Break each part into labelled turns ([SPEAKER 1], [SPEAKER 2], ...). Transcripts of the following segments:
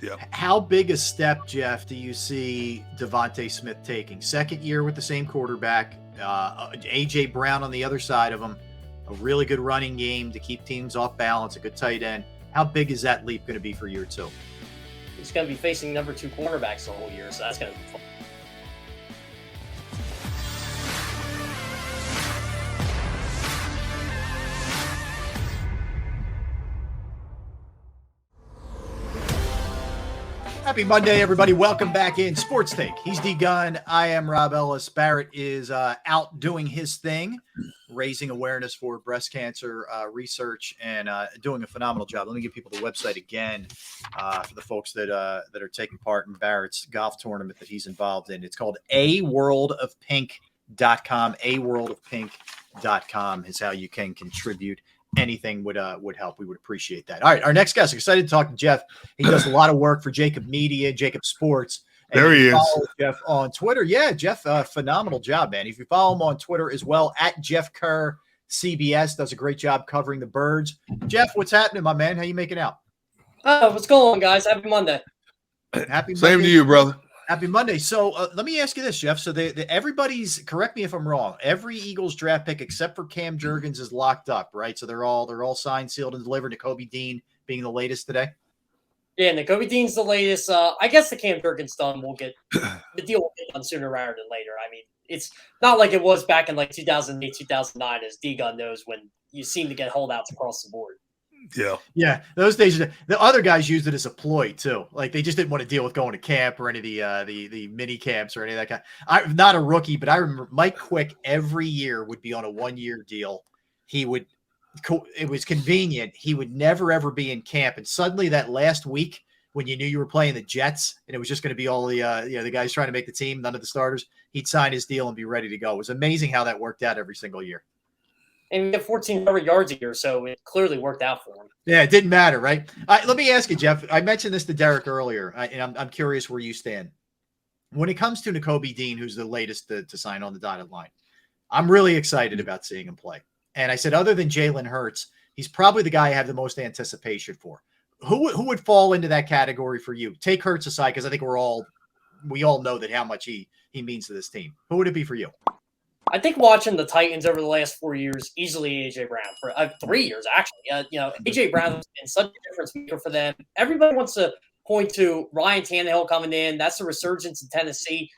[SPEAKER 1] Yeah.
[SPEAKER 2] How big a step, Jeff, do you see Devonta Smith taking? Second year with the same quarterback, A.J. Brown on the other side of him, a really good running game to keep teams off balance, a good tight end. How big is that leap going to be for year two?
[SPEAKER 3] He's going to be facing number 2 cornerbacks the whole year, so that's going to be fun.
[SPEAKER 2] Happy Monday, everybody. Welcome back in Sports Take. He's D Gunn. I am Rob Ellis. Barrett is out doing his thing, raising awareness for breast cancer research and doing a phenomenal job. Let me give people the website again for the folks that are taking part in Barrett's golf tournament that he's involved in. It's called aworldofpink.com. aworldofpink.com is how you can contribute. Anything would help. We would appreciate that. All right, our next guest. Excited to talk to Jeff. He does a lot of work for JAKIB Media, JAKIB Sports. And
[SPEAKER 1] there he is.
[SPEAKER 2] Jeff on Twitter. Yeah, Jeff, phenomenal job, man. If you follow him on Twitter as well, at Jeff Kerr, CBS, does a great job covering the Birds. Jeff, what's happening, my man? How you making out?
[SPEAKER 3] What's going on, guys? Happy Monday.
[SPEAKER 2] Happy
[SPEAKER 1] Same
[SPEAKER 2] Monday.
[SPEAKER 1] to you, brother.
[SPEAKER 2] Happy Monday. So let me ask you this, Jeff. So everybody's, correct me if I'm wrong, every Eagles draft pick except for Cam Jurgens is locked up, right? So they're all signed, sealed, and delivered. Nakobi Dean being the latest today.
[SPEAKER 3] Yeah, Nakobi Dean's the latest. I guess the Cam Jurgens done will get the deal will get done sooner rather than later. I mean, it's not like it was back in like 2008, 2009, as D-Gun knows, when you seem to get holdouts across the board.
[SPEAKER 2] Yeah. Those days, the other guys used it as a ploy too. Like they just didn't want to deal with going to camp or any of the mini camps or any of that kind. I'm not a rookie, but I remember Mike Quick every year would be on a 1-year deal. It was convenient. He would never ever be in camp, and suddenly that last week when you knew you were playing the Jets and it was just going to be all the the guys trying to make the team, none of the starters, he'd sign his deal and be ready to go. It was amazing how that worked out every single year.
[SPEAKER 3] And he had 1,400 yards a year, so it clearly worked out for him.
[SPEAKER 2] Yeah, it didn't matter, right? Let me ask you, Jeff. I mentioned this to Derek earlier, and I'm curious where you stand. When it comes to Nakobi Dean, who's the latest to sign on the dotted line, I'm really excited about seeing him play. And I said, other than Jalen Hurts, he's probably the guy I have the most anticipation for. Who would fall into that category for you? Take Hurts aside, because I think we all know that how much he means to this team. Who would it be for you?
[SPEAKER 3] I think watching the Titans over the last 4 years, easily A.J. Brown. For 3 years, actually. A.J. Brown has been such a difference maker for them. Everybody wants to point to Ryan Tannehill coming in. That's the resurgence in Tennessee.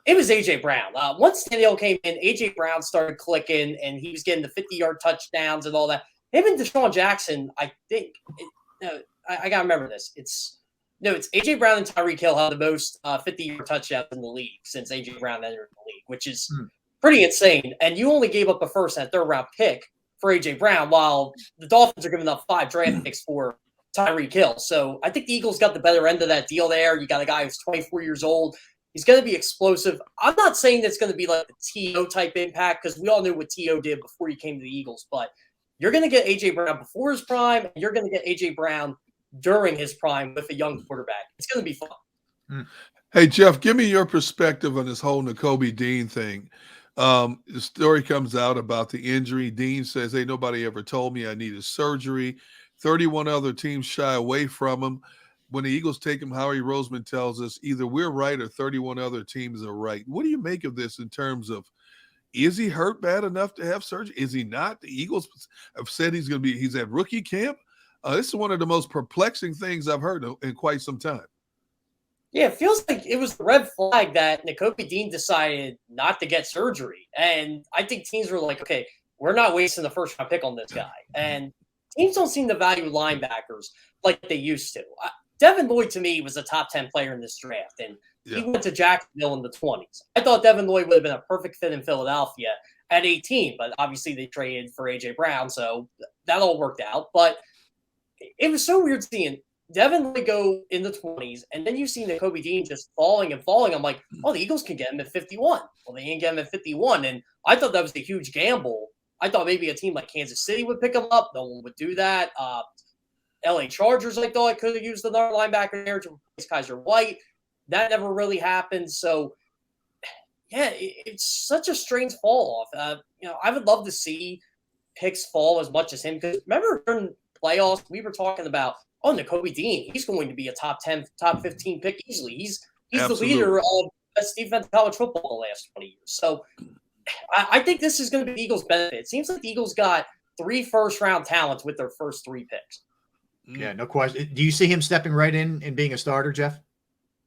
[SPEAKER 3] It was A.J. Brown. Once Tannehill came in, A.J. Brown started clicking, and he was getting the 50-yard touchdowns and all that. Him and Deshaun Jackson, I think I got to remember this. It's A.J. Brown and Tyreek Hill have the most 50-yard touchdowns in the league since A.J. Brown entered the league, which is pretty insane. And you only gave up a first and third round pick for A.J. Brown, while the Dolphins are giving up 5 draft picks for Tyreek Hill. So I think the Eagles got the better end of that deal there. You got a guy who's 24 years old. He's going to be explosive. I'm not saying that's going to be like a T.O. type impact, because we all knew what T.O. did before he came to the Eagles. But you're going to get A.J. Brown before his prime, and you're going to get A.J. Brown during his prime with a young quarterback. It's going to be fun.
[SPEAKER 1] Hey, Jeff, give me your perspective on this whole Nakobi Dean thing. The story comes out about the injury. Dean says, hey, nobody ever told me I needed surgery. 31 other teams shy away from him. When the Eagles take him, Howie Roseman tells us either we're right or 31 other teams are right. What do you make of this in terms of, is he hurt bad enough to have surgery? Is he not? The Eagles have said he's at rookie camp. This is one of the most perplexing things I've heard in quite some time.
[SPEAKER 3] Yeah, it feels like it was the red flag that Nakobi Dean decided not to get surgery. And I think teams were like, okay, we're not wasting the first round pick on this guy. And teams don't seem to value linebackers like they used to. Devin Lloyd, to me, was a top 10 player in this draft. And he went to Jacksonville in the 20s. I thought Devin Lloyd would have been a perfect fit in Philadelphia at 18, but obviously they traded for A.J. Brown, so that all worked out. But it was so weird seeing Devin Lloyd go in the 20s, and then you see Nakobi Dean just falling and falling. I'm like, oh, the Eagles can get him at 51. Well, they didn't get him at 51, and I thought that was a huge gamble. I thought maybe a team like Kansas City would pick him up. No one would do that. L.A. Chargers, I thought, could have used another linebacker there to replace Kaiser White. That never really happened. So, yeah, it's such a strange fall off. I would love to see picks fall as much as him, because remember during playoffs, we were talking about, oh, Nakobi Dean, he's going to be a top 10, top 15 pick easily. He's
[SPEAKER 1] Absolutely.
[SPEAKER 3] the leader of best defense in college football the last 20 years. So I think this is going to be the Eagles' benefit. It seems like the Eagles got 3 first-round talents with their first 3 picks.
[SPEAKER 2] Yeah, no question. Do you see him stepping right in and being a starter, Jeff?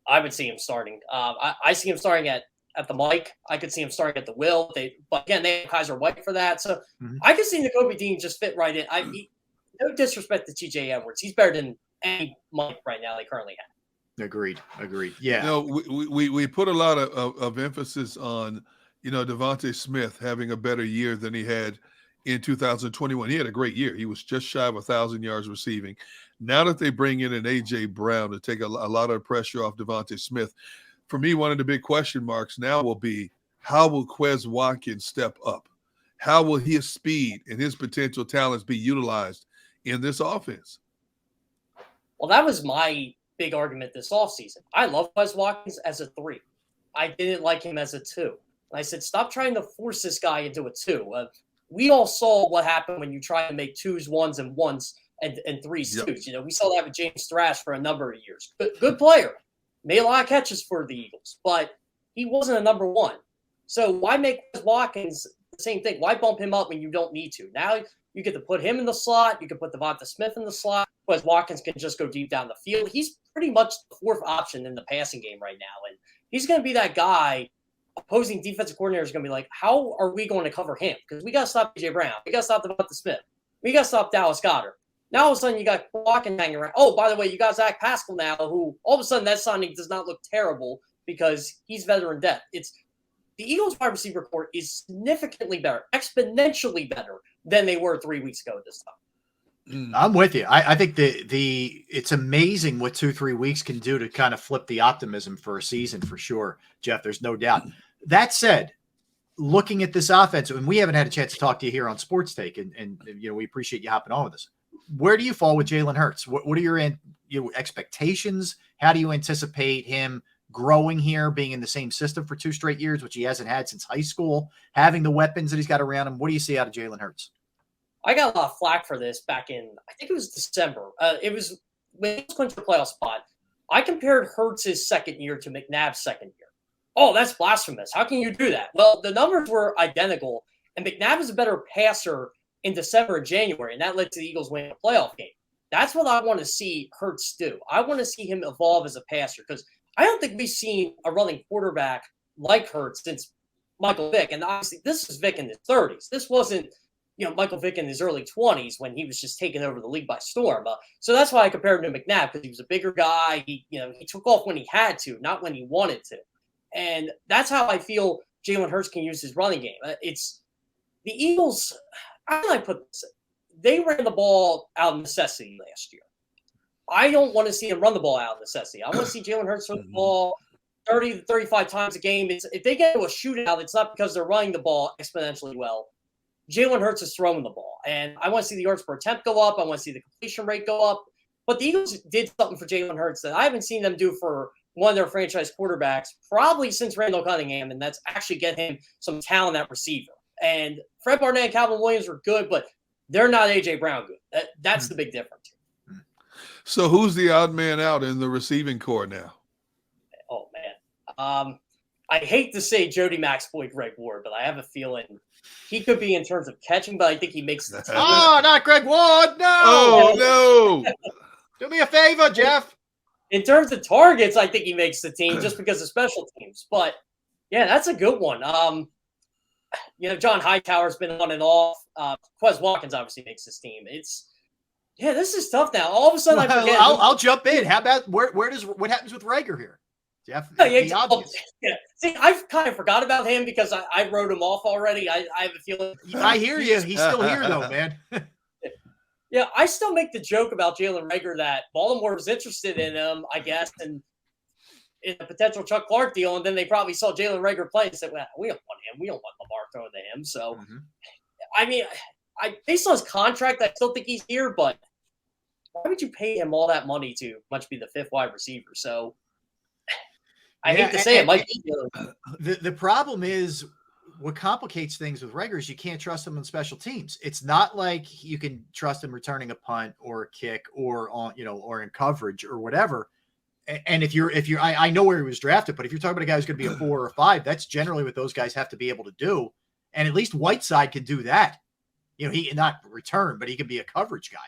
[SPEAKER 3] I would see him starting. I see him starting at the mic. I could see him starting at the will. But again, they have Kaiser White for that. So I could see Nakobi Dean just fit right in. No disrespect to TJ Edwards. He's better than any mic right now they currently have.
[SPEAKER 2] Agreed. Yeah.
[SPEAKER 1] You know, we put a lot of emphasis on, Devonta Smith having a better year than he had in 2021. He had a great year. He was just shy of 1,000 yards receiving. Now that they bring in an A.J. Brown to take a lot of pressure off Devonta Smith, for me, one of the big question marks now will be, how will Quez Watkins step up? How will his speed and his potential talents be utilized in this offense?
[SPEAKER 3] Well, that was my big argument this offseason. I love Quez Watkins as a 3. I didn't like him as a 2. I said, stop trying to force this guy into a 2. We all saw what happened when you try to make 2s, 1s, and 1s and 3s,
[SPEAKER 1] Yep.
[SPEAKER 3] 2s. We saw that with James Thrash for a number of years. Good player. Made a lot of catches for the Eagles, but he wasn't a number 1. So why make Quez Watkins the same thing? Why bump him up when you don't need to? Now you get to put him in the slot. You can put Devonta Smith in the slot. Quez Watkins can just go deep down the field. He's pretty much the 4th option in the passing game right now. And he's going to be that guy. Opposing defensive coordinator is going to be like, how are we going to cover him? Because we got to stop A.J. Brown. We got to stop Devonta Smith. We got to stop Dallas Goedert. Now all of a sudden you got Watkins hanging around. Oh, by the way, you got Zach Pascal now, who all of a sudden that signing does not look terrible because he's veteran depth. It's the Eagles wide receiver corps is significantly better, exponentially better than they were 3 weeks ago at this time.
[SPEAKER 2] I'm with you. I think it's amazing what 2-3 weeks can do to kind of flip the optimism for a season for sure, Jeff. There's no doubt. That said, looking at this offense, and we haven't had a chance to talk to you here on Sports Take, and we appreciate you hopping on with us. Where do you fall with Jalen Hurts? What are your expectations? How do you anticipate him growing here, being in the same system for 2 straight years, which he hasn't had since high school, having the weapons that he's got around him? What do you see out of Jalen Hurts?
[SPEAKER 3] I got a lot of flack for this back in, I think it was December. It was when he was clinched the playoff spot. I compared Hurts' second year to McNabb's second year. Oh, that's blasphemous. How can you do that? Well, the numbers were identical, and McNabb is a better passer in December and January, and that led to the Eagles winning a playoff game. That's what I want to see Hurts do. I want to see him evolve as a passer because I don't think we've seen a running quarterback like Hurts since Michael Vick. And obviously, this is Vick in his 30s. This wasn't Michael Vick in his early 20s when he was just taking over the league by storm. So that's why I compared him to McNabb, because he was a bigger guy. He took off when he had to, not when he wanted to. And that's how I feel Jalen Hurts can use his running game. It's the Eagles. How can I put this? They ran the ball out of necessity last year. I don't want to see him run the ball out of necessity. I want to see Jalen Hurts throw the ball 30 to 35 times a game. If they get into a shootout, it's not because they're running the ball exponentially well. Jalen Hurts is throwing the ball. And I want to see the yards per attempt go up. I want to see the completion rate go up. But the Eagles did something for Jalen Hurts that I haven't seen them do for one of their franchise quarterbacks probably since Randall Cunningham, and that's actually get him some talent at receiver. And Fred Barnett and Calvin Williams were good, but they're not A.J. Brown good. That's the big difference.
[SPEAKER 1] So who's the odd man out in the receiving corps now?
[SPEAKER 3] Oh, man. I hate to say Jody Max Boyd Greg Ward, but I have a feeling he could be in terms of catching, but I think he makes the team.
[SPEAKER 2] Oh, not Greg Ward. No.
[SPEAKER 1] Oh, no.
[SPEAKER 2] Do me a favor, Jeff.
[SPEAKER 3] In terms of targets, I think he makes the team just because of special teams. But, yeah, that's a good one. John Hightower's been on and off. Quez Watkins obviously makes this team. This is tough now. All of a sudden, I forget.
[SPEAKER 2] I'll jump in. How about what happens with Reagor here? Jeff,
[SPEAKER 3] See, I've kind of forgot about him because I wrote him off already. I have a feeling.
[SPEAKER 2] I hear you. He's still here, though, man.
[SPEAKER 3] Yeah, I still make the joke about Jalen Reagor that Baltimore was interested in him, I guess, and in a potential Chuck Clark deal, and then they probably saw Jalen Reagor play and said, well, we don't want him. We don't want Lamar throwing to him. So, I mean, based on his contract, I still think he's here, but why would you pay him all that money to much be the 5th wide receiver? So, I hate to say it, Mike.
[SPEAKER 2] The problem is what complicates things with Reagor is you can't trust him on special teams. It's not like you can trust him returning a punt or a kick or on, or in coverage or whatever. And if you're, I know where he was drafted, but if you're talking about a guy who's going to be a 4 or 5, that's generally what those guys have to be able to do. And at least Whiteside can do that. He not return, but he can be a coverage guy.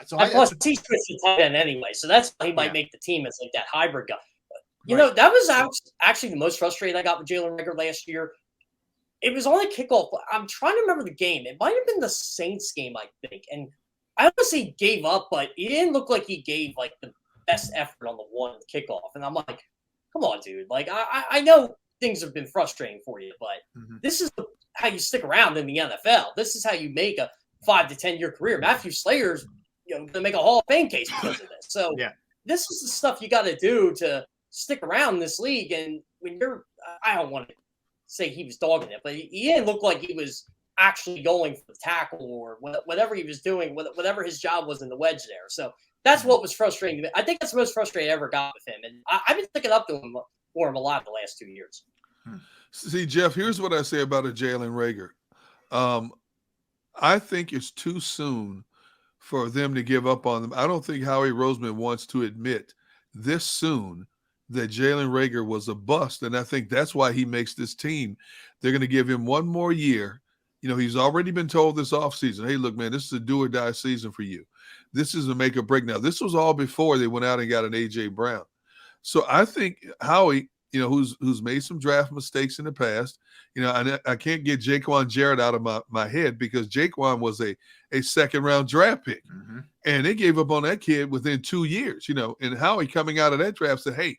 [SPEAKER 2] So
[SPEAKER 3] plus he's switched tight end anyway, so that's why he might make the team as like that hybrid guy. But, that was actually the most frustrating I got with Jalen Reagor last year. It was on a kickoff. I'm trying to remember the game. It might have been the Saints game, I think. And I don't want to say he gave up, but it didn't look like he gave like the best effort on the one kickoff. And I'm like, come on, dude. Like, I know things have been frustrating for you, but this is how you stick around in the NFL. This is how you make a 5 to 10 year career. Matthew Slayer's going to make a Hall of Fame case because of this. So this is the stuff you got to do to stick around in this league. And when I don't want to say he was dogging it, but he didn't look like he was actually going for the tackle or whatever he was doing, whatever his job was in the wedge there. So that's what was frustrating to me. I think that's the most frustrating I ever got with him. And I've been sticking up to him for him a lot the last 2 years.
[SPEAKER 1] See, Jeff, here's what I say about a Jalen Reagor. I think it's too soon for them to give up on them. I don't think Howie Roseman wants to admit this soon that Jalen Reagor was a bust, and I think that's why he makes this team. They're going to give him one more year. He's already been told this offseason, hey, look, man, this is a do-or-die season for you. This is a make or break. Now, this was all before they went out and got an A.J. Brown. So I think Howie, who's made some draft mistakes in the past, I can't get Jaquan Jarrett out of my head because Jaquan was a second-round draft pick. And they gave up on that kid within 2 years, and Howie coming out of that draft said, hey,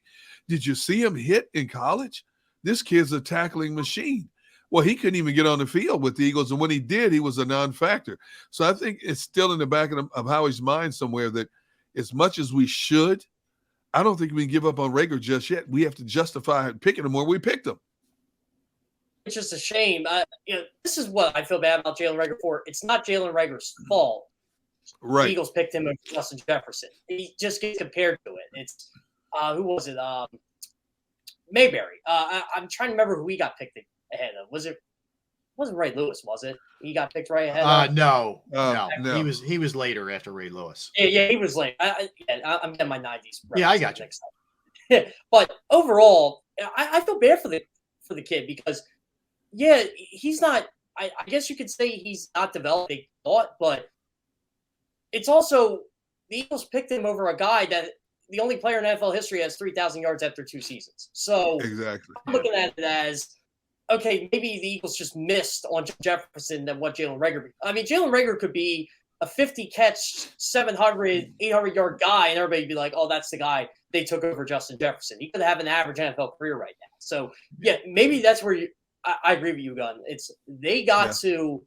[SPEAKER 1] did you see him hit in college? This kid's a tackling machine. Well, he couldn't even get on the field with the Eagles, and when he did, he was a non-factor. So I think it's still in the back of Howie's mind somewhere that as much as we should, I don't think we can give up on Reagor just yet. We have to justify picking him where we picked him.
[SPEAKER 3] It's just a shame. This is what I feel bad about Jalen Reagor for. It's not Jalen Reagor's fault.
[SPEAKER 1] Right.
[SPEAKER 3] The Eagles picked him over Justin Jefferson. He just gets compared to it. It's who was it? Mayberry. I'm trying to remember who he got picked ahead of. It wasn't Ray Lewis, was it? He got picked right ahead of?
[SPEAKER 2] No. He was later after Ray Lewis.
[SPEAKER 3] Yeah, he was late. I'm getting my 90s.
[SPEAKER 2] Yeah, I got you.
[SPEAKER 3] Next time. But overall, I feel bad for the kid because, he's not. I guess you could say he's not developed a thought, but it's also the Eagles picked him over a guy that the only player in NFL history has 3,000 yards after 2 seasons. So
[SPEAKER 1] exactly,
[SPEAKER 3] I'm looking at it as, okay, maybe the Eagles just missed on Jefferson than what Jalen Reagor. I mean, Jalen Reagor could be a 50-catch, 700, 800-yard guy, and everybody would be like, oh, that's the guy they took over Justin Jefferson. He could have an average NFL career right now. So, maybe that's where I agree with you, Gunn. They got to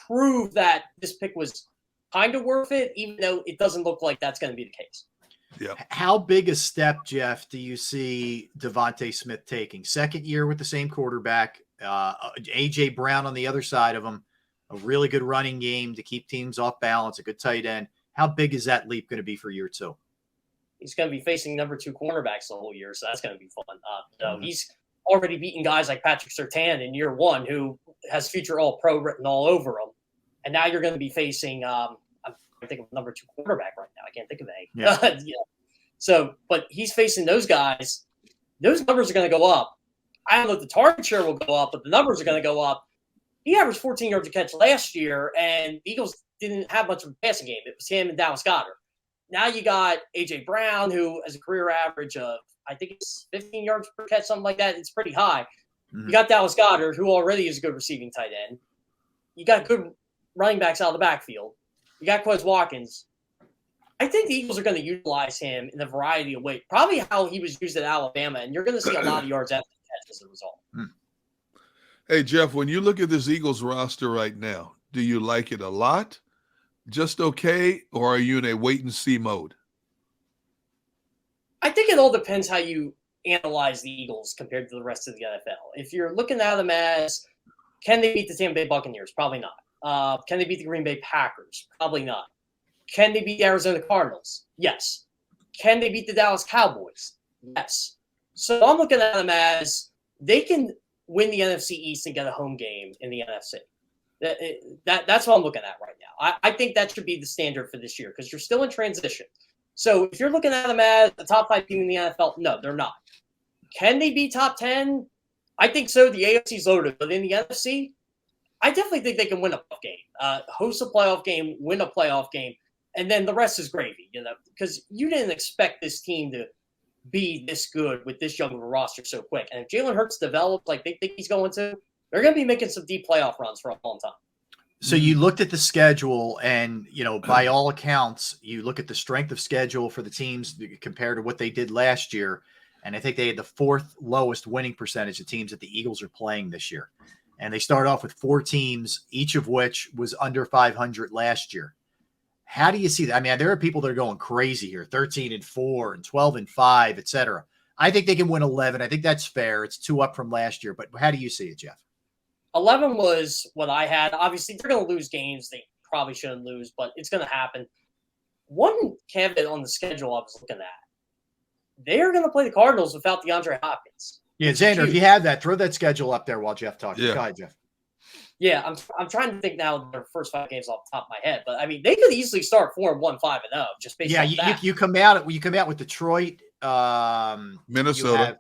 [SPEAKER 3] prove that this pick was kind of worth it, even though it doesn't look like that's going to be the case.
[SPEAKER 1] Yeah.
[SPEAKER 2] How big a step, Jeff, do you see Devonta Smith taking? Second year with the same quarterback, A.J. Brown on the other side of him, a really good running game to keep teams off balance, a good tight end. How big is that leap going to be for year 2?
[SPEAKER 3] He's going to be facing number 2 cornerbacks the whole year, so that's going to be fun. He's already beaten guys like Patrick Surtain in year 1, who has future All-Pro written all over him. And now you're going to be facing I'm thinking of number 2 quarterback right now. I can't think of a. Yeah. So, but he's facing those guys. Those numbers are going to go up. I don't know if the target share will go up, but the numbers are going to go up. He averaged 14 yards a catch last year, and the Eagles didn't have much of a passing game. It was him and Dallas Goedert. Now you got A.J. Brown, who has a career average of, I think it's 15 yards per catch, something like that. It's pretty high. You got Dallas Goedert, who already is a good receiving tight end. You got good running backs out of the backfield. You got Quez Watkins. I think the Eagles are going to utilize him in a variety of ways. Probably how he was used at Alabama, and you're going to see a lot of yards after the catch as a result.
[SPEAKER 1] Hey, Jeff, when you look at this Eagles roster right now, do you like it a lot, just okay, or are you in a wait-and-see mode?
[SPEAKER 3] I think it all depends how you analyze the Eagles compared to the rest of the NFL. If you're looking at them as, can they beat the Tampa Bay Buccaneers? Probably not. Can they beat the Green Bay Packers? Probably not. Can they beat the Arizona Cardinals? Yes. Can they beat the Dallas Cowboys? Yes. So I'm looking at them as they can win the NFC East and get a home game in the NFC. That's what I'm looking at right now. I think that should be the standard for this year because you're still in transition. So if you're looking at them as the top 5 team in the NFL, no, they're not. Can they be top 10? I think so. The AFC's loaded, but in the NFC, I definitely think they can win a playoff game, host a playoff game, win a playoff game, and then the rest is gravy, because you didn't expect this team to be this good with this young of a roster so quick. And if Jalen Hurts develops like they think he's going to, they're going to be making some deep playoff runs for a long time.
[SPEAKER 2] So you looked at the schedule and, by all accounts, you look at the strength of schedule for the teams compared to what they did last year. And I think they had the 4th lowest winning percentage of teams that the Eagles are playing this year. And they start off with 4 teams, each of which was under 500 last year. How do you see that? I mean, there are people that are going crazy here, 13-4 and 12-5, et cetera. I think they can win 11. I think that's fair. It's 2 up from last year. But how do you see it, Jeff?
[SPEAKER 3] 11 was what I had. Obviously, they're going to lose games they probably shouldn't lose, but it's going to happen. One caveat on the schedule I was looking at, they're going to play the Cardinals without DeAndre Hopkins.
[SPEAKER 2] Yeah, Xander, if you have that, throw that schedule up there while Jeff talks.
[SPEAKER 1] Yeah.
[SPEAKER 2] Go ahead, Jeff.
[SPEAKER 3] Yeah, I'm trying to think now their first 5 games off the top of my head, but I mean they could easily start 4-1, 5-0 just based on that.
[SPEAKER 2] You come out with Detroit,
[SPEAKER 1] Minnesota,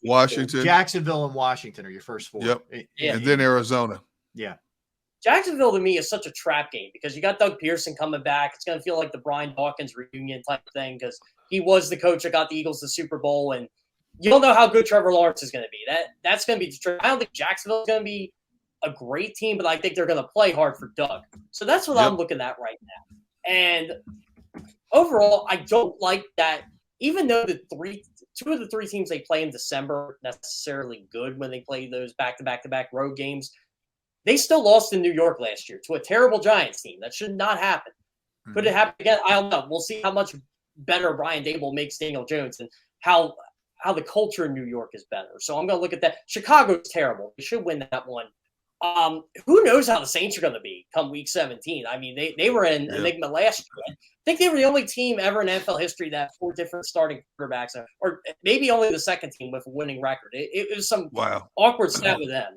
[SPEAKER 1] Washington,
[SPEAKER 2] Jacksonville, and Washington are your first 4.
[SPEAKER 1] Yep, and then Arizona.
[SPEAKER 2] Yeah,
[SPEAKER 3] Jacksonville to me is such a trap game because you got Doug Pearson coming back. It's going to feel like the Brian Dawkins reunion type thing because he was the coach that got the Eagles to the Super Bowl, and you don't know how good Trevor Lawrence is going to be. That's going to be. I don't think Jacksonville is going to be a great team, but I think they're going to play hard for Doug. So that's what I'm looking at right now. And overall, I don't like that. Even though 2 of the 3 teams they play in December aren't necessarily good when they play those back-to-back road games, they still lost in New York last year to a terrible Giants team. That should not happen. Could it happen again? I don't know. We'll see how much better Brian Dable makes Daniel Jones and how the culture in New York is better. So I'm going to look at that. Chicago's terrible. They should win that one. Who knows how the Saints are going to be come week 17? I mean, they were in enigma last year. I think they were the only team ever in NFL history that had 4 different starting quarterbacks, or maybe only the second team with a winning record. It was some awkward stat with them.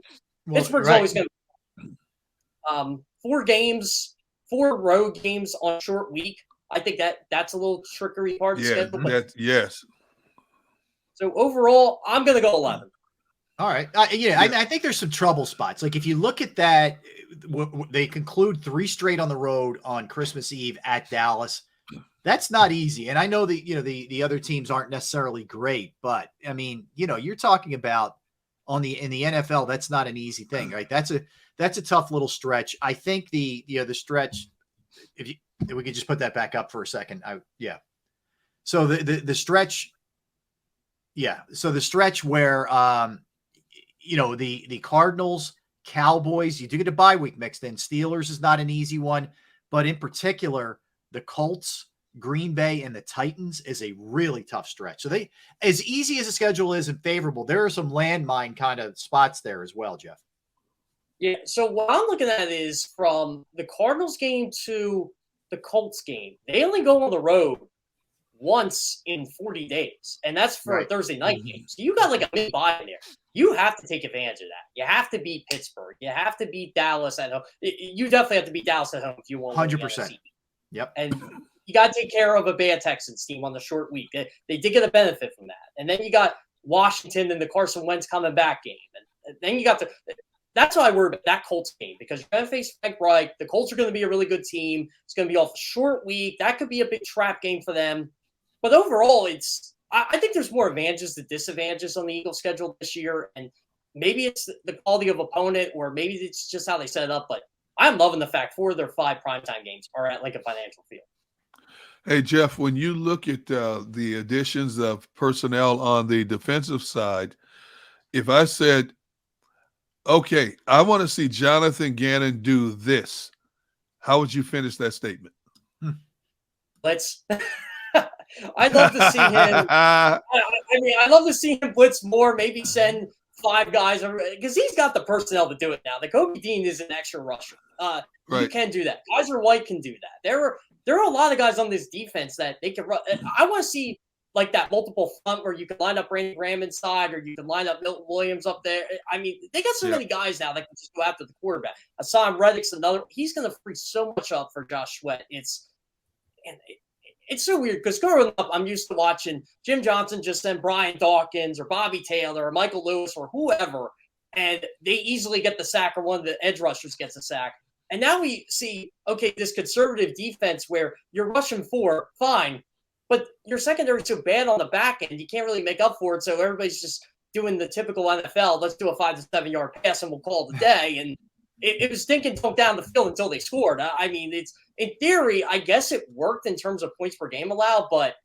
[SPEAKER 3] Pittsburgh's always going to 4 road games on a short week. I think that's a little trickery part of the schedule.
[SPEAKER 1] Yes.
[SPEAKER 3] So overall, I'm going to go 11.
[SPEAKER 2] All right. I think there's some trouble spots. Like if you look at that, they conclude 3 straight on the road on Christmas Eve at Dallas. That's not easy. And I know that, the other teams aren't necessarily great, but I mean, you're talking about in the NFL, that's not an easy thing, right? That's a tough little stretch. I think the stretch, if we could just put that back up for a second. So the stretch. Yeah. So the stretch where, the Cardinals, Cowboys, you do get a bye week mixed in. Steelers is not an easy one, but in particular, the Colts, Green Bay, and the Titans is a really tough stretch. So as easy as the schedule is and favorable, there are some landmine kind of spots there as well, Jeff.
[SPEAKER 3] Yeah. So what I'm looking at is from the Cardinals game to the Colts game, they only go on the road once in 40 days, and that's for a Thursday night game. So you got like a mid bye in there. You have to take advantage of that. You have to beat Pittsburgh. You have to beat Dallas at home. You definitely have to beat Dallas at home if you want
[SPEAKER 2] 100%. Yep.
[SPEAKER 3] And you got to take care of a bad Texans team on the short week. They did get a benefit from that. And then you got Washington and the Carson Wentz coming back game. And then you got that's why I worry about that Colts game because you're going to face Frank Reich. The Colts are going to be a really good team. It's going to be off a short week. That could be a big trap game for them. But overall, I think there's more advantages than disadvantages on the Eagles schedule this year. And maybe it's the quality of opponent or maybe it's just how they set it up. But I'm loving the fact 4 of their 5 primetime games are at Lincoln Financial Field.
[SPEAKER 1] Hey, Jeff, when you look at the additions of personnel on the defensive side, if I said, okay, I want to see Jonathan Gannon do this, how would you finish that statement?
[SPEAKER 3] I'd love to see him. I mean, I'd love to see him blitz more. Maybe send 5 guys because he's got the personnel to do it now. Nakobi Dean is an extra rusher. You can do that. Kaiser White can do that. There are a lot of guys on this defense that they can run. I want to see like that multiple front where you can line up Randy Graham inside or you can line up Milton Williams up there. I mean, they got so many guys now that can just go after the quarterback. Hassan Reddick's another. He's going to free so much up for Josh Sweat. It's so weird because growing up, I'm used to watching Jim Johnson just send Brian Dawkins or Bobby Taylor or Michael Lewis or whoever, and they easily get the sack or one of the edge rushers gets a sack. And now we see, okay, this conservative defense where you're rushing 4, fine, but your secondary is so bad on the back end, you can't really make up for it. So everybody's just doing the typical NFL. Let's do a 5 to 7 yard pass and we'll call it a day. And it was stinking took down the field until they scored. I mean, it's in theory, I guess it worked in terms of points per game allowed, but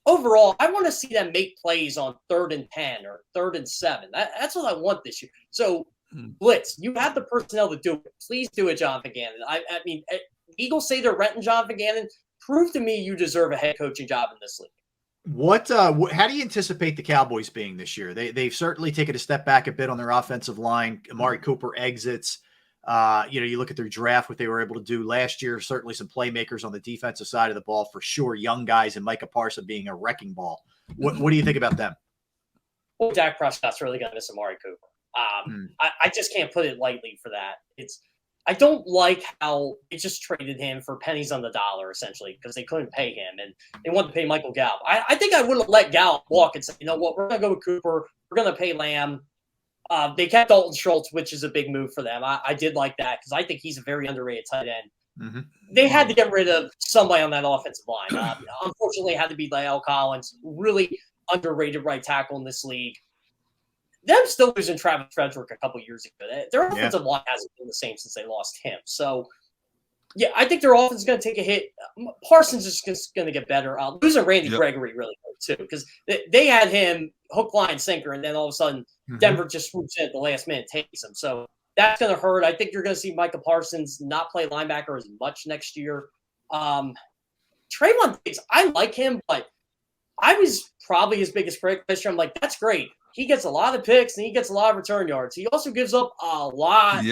[SPEAKER 3] overall, I want to see them make plays on 3rd and 10 or 3rd and 7. That's what I want this year. So blitz, you have the personnel to do it. Please do it, Jonathan Gannon. I mean, Eagles say they're renting Jonathan Gannon. Prove to me you deserve a head coaching job in this league.
[SPEAKER 2] How do you anticipate the Cowboys being this year? They've certainly taken a step back a bit on their offensive line. Amari Cooper exits. You look at their draft, what they were able to do last year. Certainly some playmakers on the defensive side of the ball for sure. Young guys and Micah Parsons being a wrecking ball. What do you think about them?
[SPEAKER 3] Well, Dak Prescott's really going to miss Amari Cooper. I just can't put it lightly for that. I don't like how they just traded him for pennies on the dollar, essentially, because they couldn't pay him, and they wanted to pay Michael Gallup. I think I would have let Gallup walk and say, you know what, we're going to go with Cooper. We're going to pay Lamb. They kept Dalton Schultz, which is a big move for them. I did like that because I think he's a very underrated tight end. Mm-hmm. They had to get rid of somebody on that offensive line. Unfortunately, it had to be La'el Collins, really underrated right tackle in this league. Them still losing Travis Frederick a couple years ago. Their offensive line hasn't been the same since they lost him. So, yeah, I think their offense is going to take a hit. Parsons is just going to get better. Losing Randy Gregory really hurt, too, because they had him hook, line, sinker, and then all of a sudden Denver just swoops in at the last minute, takes him. So that's going to hurt. I think you're going to see Micah Parsons not play linebacker as much next year. Trayvon Diggs, I like him, but I was probably his biggest critic this year. I'm like, that's great. He gets a lot of picks and he gets a lot of return yards. He also gives up a lot of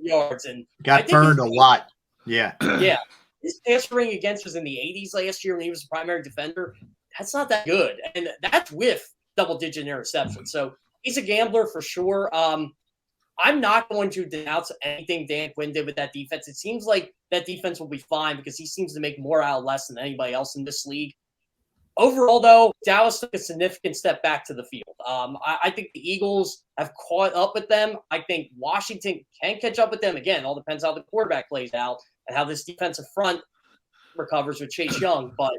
[SPEAKER 3] yards. And
[SPEAKER 2] got burned a lot. Yeah.
[SPEAKER 3] Yeah. His pass rating against was in the 80s last year when he was a primary defender. That's not that good. And that's with double-digit interceptions. So he's a gambler for sure. I'm not going to denounce anything Dan Quinn did with that defense. It seems like that defense will be fine because he seems to make more out of less than anybody else in this league. Overall, though, Dallas took a significant step back to the field. I think the Eagles have caught up with them. I think Washington can catch up with them. Again, all depends how the quarterback plays out and how this defensive front recovers with Chase Young. But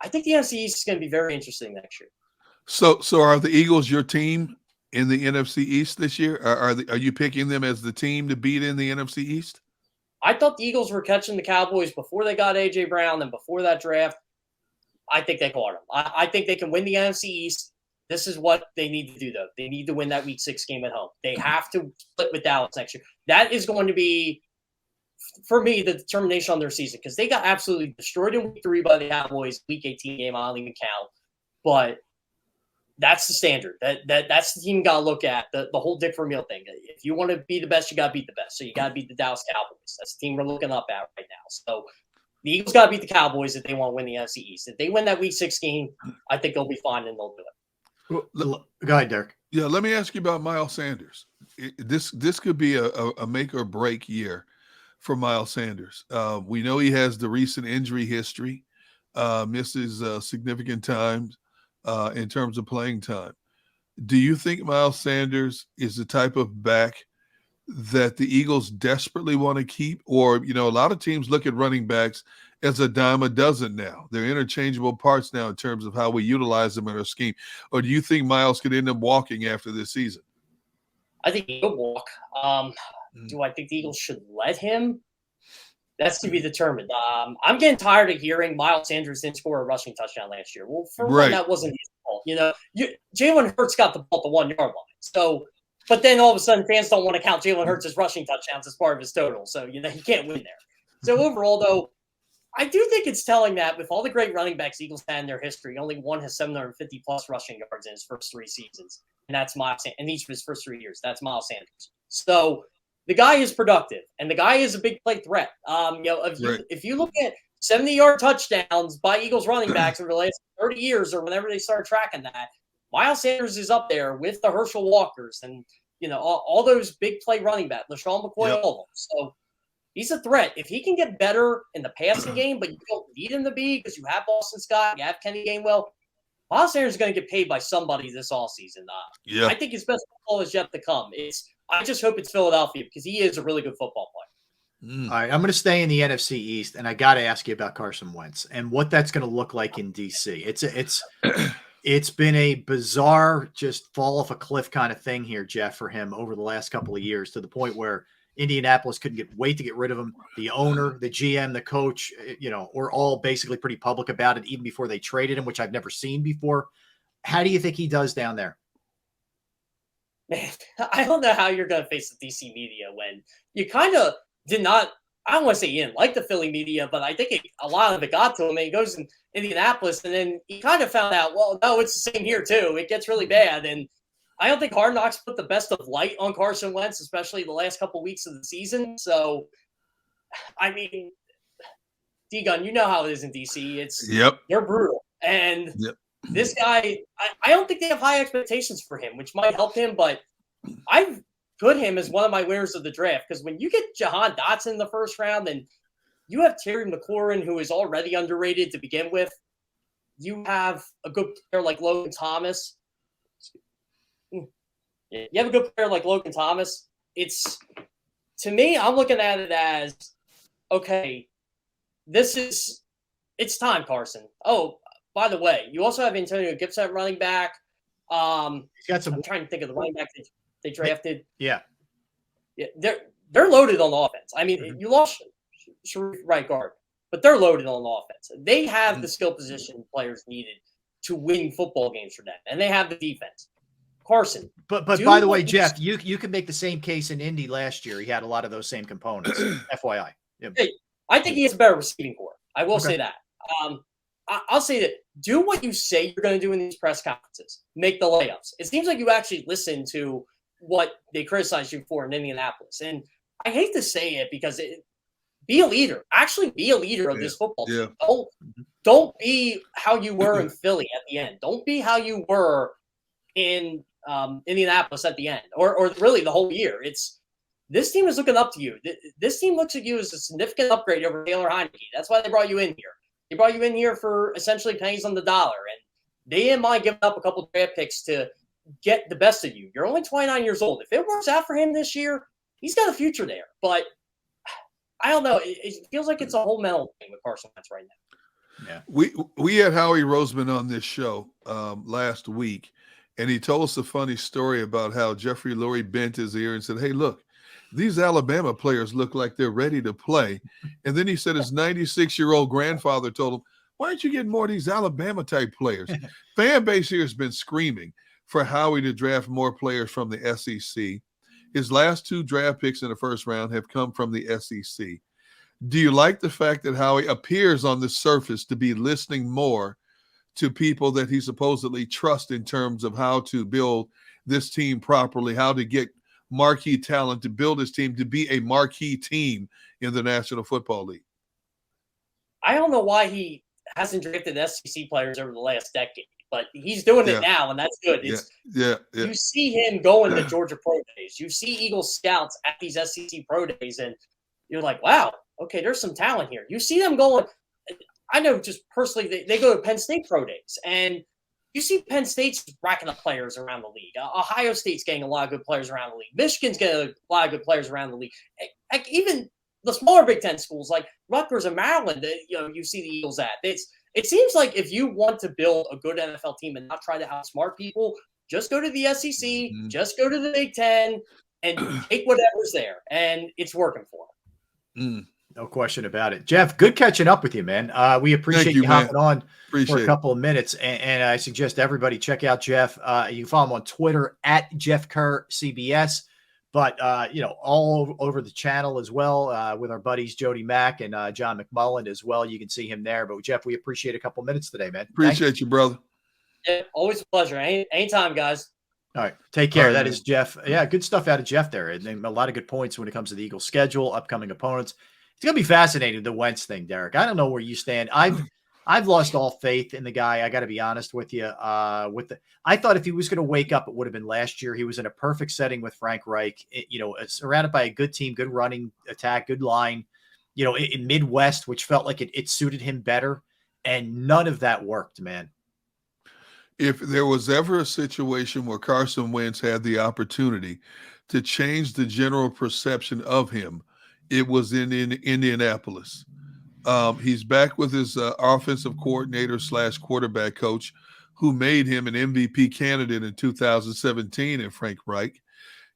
[SPEAKER 3] I think the NFC East is going to be very interesting next year.
[SPEAKER 1] So are the Eagles your team in the NFC East this year? Are you picking them as the team to beat in the NFC East?
[SPEAKER 3] I thought the Eagles were catching the Cowboys before they got A.J. Brown and before that draft. I think they caught them. I think they can win the NFC East. This is what they need to do, though. They need to win that Week 6 game at home. They have to split with Dallas next year. That is going to be, for me, the determination on their season because they got absolutely destroyed in Week 3 by the Cowboys. Week 18 game, I don't even count. But that's the standard. That's the team you got to look at, the whole Dick Vermeil thing. If you want to be the best, you got to beat the best. So you got to beat the Dallas Cowboys. That's the team we're looking up at right now. So the Eagles got to beat the Cowboys if they want to win the NFC East. If they win that Week 6 game, I think they'll be fine and they'll do it.
[SPEAKER 2] Well, go ahead, Derek.
[SPEAKER 1] Yeah, let me ask you about Miles Sanders. This could be a make or break year for Miles Sanders. We know he has the recent injury history, misses significant times in terms of playing time. Do you think Miles Sanders is the type of back that the Eagles desperately want to keep? Or, a lot of teams look at running backs as a dime a dozen now. They're interchangeable parts now in terms of how we utilize them in our scheme. Or do you think Miles could end up walking after this season?
[SPEAKER 3] I think he'll walk. Do I think the Eagles should let him? That's to be determined. I'm getting tired of hearing Miles Sanders didn't score a rushing touchdown last year. Well, for one, that wasn't his fault. Jalen Hurts got the ball at the 1 yard line. So, but then all of a sudden, fans don't want to count Jalen Hurts' rushing touchdowns as part of his total. So, he can't win there. So, overall, though, I do think it's telling that with all the great running backs Eagles had in their history, only one has 750-plus rushing yards in his first 3 seasons. And that's Miles Sanders. And each of his first 3 years, that's Miles Sanders. So, the guy is productive, and the guy is a big play threat. If you look at 70-yard touchdowns by Eagles running backs over the last 30 years or whenever they started tracking that. Miles Sanders is up there with the Herschel Walkers and, all those big play running backs, LaShawn McCoy, all of them. So he's a threat. If he can get better in the passing game, but you don't need him to be because you have Boston Scott, you have Kenny Gainwell, Miles Sanders is going to get paid by somebody this offseason. I think his best football is yet to come. I just hope it's Philadelphia because he is a really good football player.
[SPEAKER 2] All right, I'm going to stay in the NFC East, and I got to ask you about Carson Wentz and what that's going to look like in DC. It's been a bizarre, just fall off a cliff kind of thing here, Jeff, for him over the last couple of years, to the point where Indianapolis couldn't wait to get rid of him. The owner, the GM, the coach, were all basically pretty public about it even before they traded him, which I've never seen before. How do you think he does down there?
[SPEAKER 3] Man, I don't know how you're going to face the DC media when you kind of did not. I don't want to say you didn't like the Philly media, but I think a lot of it got to him. And he goes in Indianapolis, and then he kind of found out, well, no, it's the same here too. It gets really bad. And I don't think Hard Knocks put the best of light on Carson Wentz, especially the last couple of weeks of the season. So, I mean, D-Gun, you know how it is in DC. They're brutal. And this guy, I don't think they have high expectations for him, which might help him, but I've put him as one of my winners of the draft because when you get Jahan Dotson in the first round and you have Terry McLaurin, who is already underrated to begin with, you have a good player like Logan Thomas. You have a good player like Logan Thomas. To me, I'm looking at it as, okay, it's time, Carson. Oh, by the way, you also have Antonio Gibson at running back. I'm trying to think of the running back they drafted.
[SPEAKER 2] Yeah,
[SPEAKER 3] they're loaded on offense. I mean, you lost Sharif right guard, but they're loaded on offense. They have the skill position players needed to win football games for them, and they have the defense. Carson.
[SPEAKER 2] But by the way, Jeff, you can make the same case in Indy last year. He had a lot of those same components. FYI. Yep.
[SPEAKER 3] Hey, I think he has a better receiving core. I will say that. I'll say that. Do what you say you're going to do in these press conferences. Make the layups. It seems like you actually listen to what they criticize you for in Indianapolis. And I hate to say it because be a leader. Actually be a leader of this football team. Don't be how you were in Philly at the end. Don't be how you were in Indianapolis at the end, or really the whole year. This team is looking up to you. This team looks at you as a significant upgrade over Taylor Heineke. That's why they brought you in here. They brought you in here for essentially pennies on the dollar, and they didn't mind giving up a couple of draft picks to get the best of you. You're only 29 years old. If it works out for him this year, he's got a future there. But I don't know. It feels like it's a whole mental thing with Carson Wentz right now.
[SPEAKER 1] Yeah. We had Howie Roseman on this show last week, and he told us a funny story about how Jeffrey Lurie bent his ear and said, "Hey, look, these Alabama players look like they're ready to play." And then he said his 96-year-old grandfather told him, "Why aren't you getting more of these Alabama-type players?" Fan base here has been screaming for Howie to draft more players from the SEC. His last 2 draft picks in the first round have come from the SEC. Do you like the fact that Howie appears on the surface to be listening more to people that he supposedly trusts in terms of how to build this team properly, how to get marquee talent to build his team to be a marquee team in the National Football League?
[SPEAKER 3] I don't know why he hasn't drafted SEC players over the last decade, but he's doing it now, and that's good. You see him going to Georgia Pro Days. You see Eagles scouts at these SEC Pro Days, and you're like, wow, okay, there's some talent here. You see them going – I know just personally they go to Penn State Pro Days, and you see Penn State's racking up players around the league. Ohio State's getting a lot of good players around the league. Michigan's getting a lot of good players around the league. Like even the smaller Big Ten schools like Rutgers and Maryland, you see the Eagles at. It seems like if you want to build a good NFL team and not try to outsmart people, just go to the SEC, just go to the Big Ten, and take whatever's there. And it's working for them.
[SPEAKER 2] No question about it. Jeff, good catching up with you, man. We appreciate you hopping on for a couple of minutes. And I suggest everybody check out Jeff. You can follow him on Twitter at Jeff Kerr CBS, but all over the channel as well with our buddies Jody Mack and John McMullen as well. You can see him there. But Jeff, we appreciate a couple of minutes today, man.
[SPEAKER 1] Appreciate you, brother.
[SPEAKER 3] Yeah, always a pleasure. Anytime, guys.
[SPEAKER 2] All right. Take care. That is Jeff. Yeah, good stuff out of Jeff there. And a lot of good points when it comes to the Eagles schedule, upcoming opponents. It's gonna be fascinating, the Wentz thing, Derek. I don't know where you stand. I've lost all faith in the guy. I got to be honest with you. I thought if he was going to wake up, it would have been last year. He was in a perfect setting with Frank Reich. Surrounded by a good team, good running attack, good line. In Midwest, which felt like it suited him better, and none of that worked, man.
[SPEAKER 1] If there was ever a situation where Carson Wentz had the opportunity to change the general perception of him, it was in Indianapolis. He's back with his offensive coordinator / quarterback coach, who made him an MVP candidate in 2017 in Frank Reich.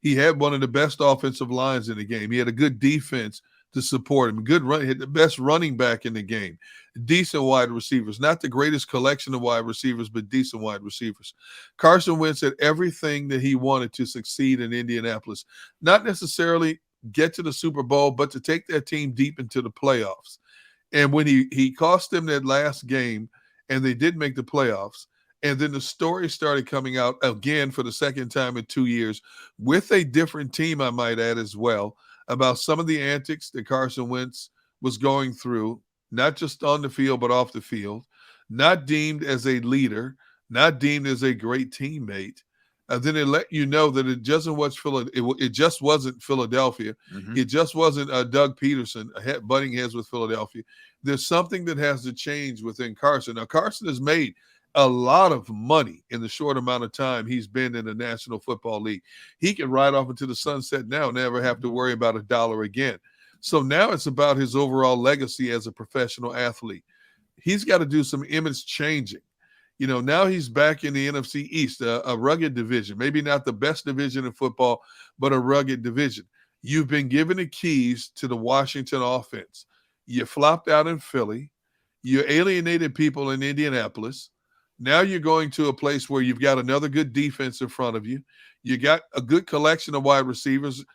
[SPEAKER 1] He had one of the best offensive lines in the game. He had a good defense to support him. Good run, hit the best running back in the game. Decent wide receivers, not the greatest collection of wide receivers, but decent wide receivers. Carson Wentz had everything that he wanted to succeed in Indianapolis. Not necessarily get to the Super Bowl, but to take that team deep into the playoffs. And when he cost them that last game, and they did make the playoffs, and then the story started coming out again for the second time in 2 years with a different team, I might add as well, about some of the antics that Carson Wentz was going through, not just on the field, but off the field, not deemed as a leader, not deemed as a great teammate. Then they let you know that it just wasn't Philadelphia.
[SPEAKER 2] Mm-hmm.
[SPEAKER 1] It just wasn't Doug Peterson butting heads with Philadelphia. There's something that has to change within Carson. Now, Carson has made a lot of money in the short amount of time he's been in the National Football League. He can ride off into the sunset now, never have to worry about $1 again. So now it's about his overall legacy as a professional athlete. He's got to do some image changing. Now he's back in the NFC East, a rugged division, maybe not the best division in football, but a rugged division. You've been given the keys to the Washington offense. You flopped out in Philly. You alienated people in Indianapolis. Now you're going to a place where you've got another good defense in front of you. You got a good collection of wide receivers.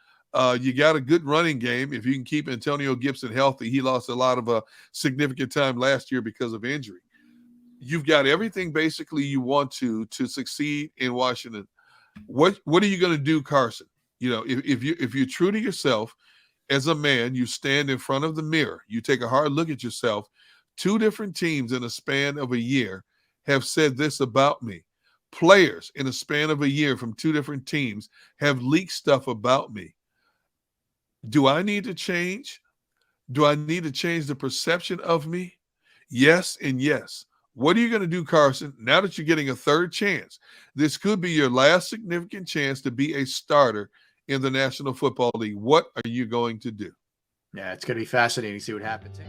[SPEAKER 1] You got a good running game. If you can keep Antonio Gibson healthy, he lost a lot of significant time last year because of injury. You've got everything basically you want to succeed in Washington. What are you going to do, Carson? If you're true to yourself as a man, you stand in front of the mirror. You take a hard look at yourself. 2 different teams in a span of a year have said this about me. Players in a span of a year from 2 different teams have leaked stuff about me. Do I need to change? Do I need to change the perception of me? Yes and yes. What are you going to do, Carson, now that you're getting a third chance? This could be your last significant chance to be a starter in the National Football League. What are you going to do?
[SPEAKER 2] Yeah, it's going to be fascinating to see what happens here.